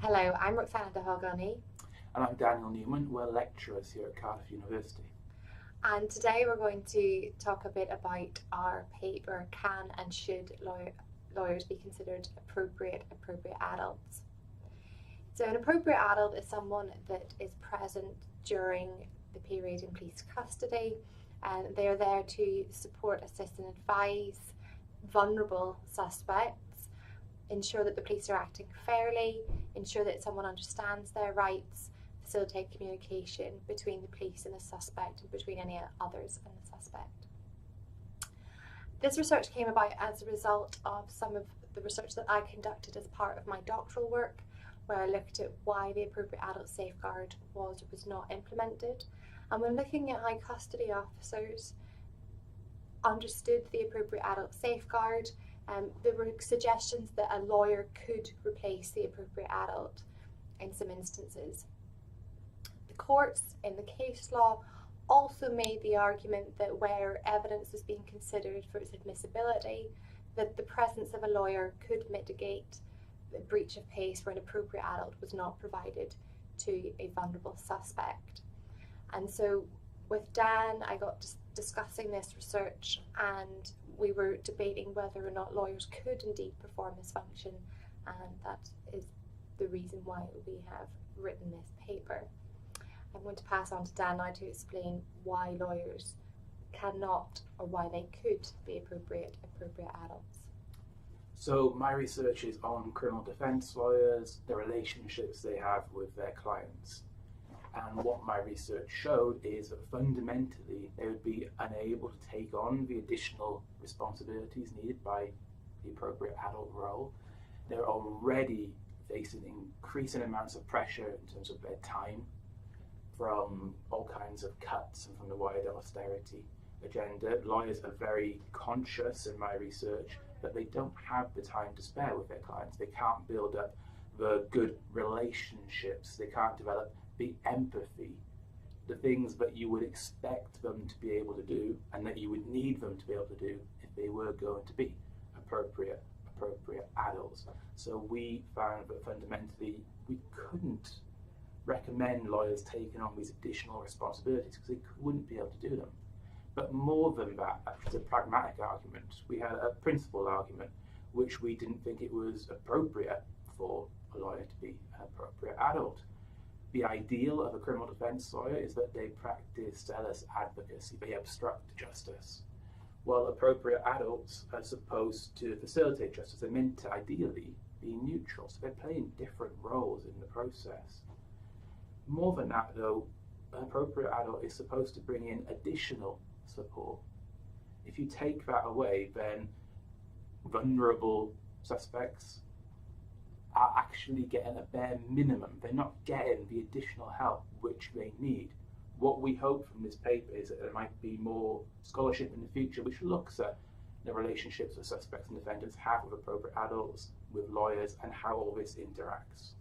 Hello, I'm Roxanna Dehaghani, And I'm Daniel Newman. We're lecturers here at Cardiff University. and today we're going to talk a bit about our paper, Can and Should Lawyers Be Considered Appropriate Adults? So an appropriate adult is someone that is present during the period in police custody, and they're there to support, assist and advise vulnerable suspects, ensure that the police are acting fairly, ensure that someone understands their rights, facilitate communication between the police and the suspect and between any others and the suspect. This research came about as a result of some of the research that I conducted as part of my doctoral work, where I looked at why the appropriate adult safeguard was or was not implemented. And when looking at how custody officers understood the appropriate adult safeguard, there were suggestions that a lawyer could replace the appropriate adult in some instances. The courts in the case law also made the argument that where evidence was being considered for its admissibility, that the presence of a lawyer could mitigate the breach of pace where an appropriate adult was not provided to a vulnerable suspect. And so with Dan, I got discussing this research, and we were debating whether or not lawyers could indeed perform this function, and that is the reason why we have written this paper. I'm going to pass on to Dan now to explain why lawyers cannot or why they could be appropriate adults. So my research is on criminal defence lawyers, the relationships they have with their clients. And what my research showed is that fundamentally they would be unable to take on the additional responsibilities needed by the appropriate adult role. They're already facing increasing amounts of pressure in terms of their time from all kinds of cuts and from the wider austerity agenda. Lawyers are very conscious in my research that they don't have the time to spare with their clients. They can't build up the good relationships. They can't develop the empathy, the things that you would expect them to be able to do and that you would need them to be able to do if they were going to be appropriate adults. So we found that fundamentally we couldn't recommend lawyers taking on these additional responsibilities because they wouldn't be able to do them. But more than that, as a pragmatic argument, we had a principled argument which we didn't think it was appropriate for a lawyer to be an appropriate adult. The ideal of a criminal defence lawyer is that they practice zealous advocacy, they obstruct justice. While appropriate adults are supposed to facilitate justice, they're meant to ideally be neutral, so they're playing different roles in the process. More than that though, an appropriate adult is supposed to bring in additional support. If you take that away, then vulnerable suspects are actually getting a bare minimum. They're not getting the additional help which they need. What we hope from this paper is that there might be more scholarship in the future which looks at the relationships that suspects and defendants have with appropriate adults, with lawyers, and how all this interacts.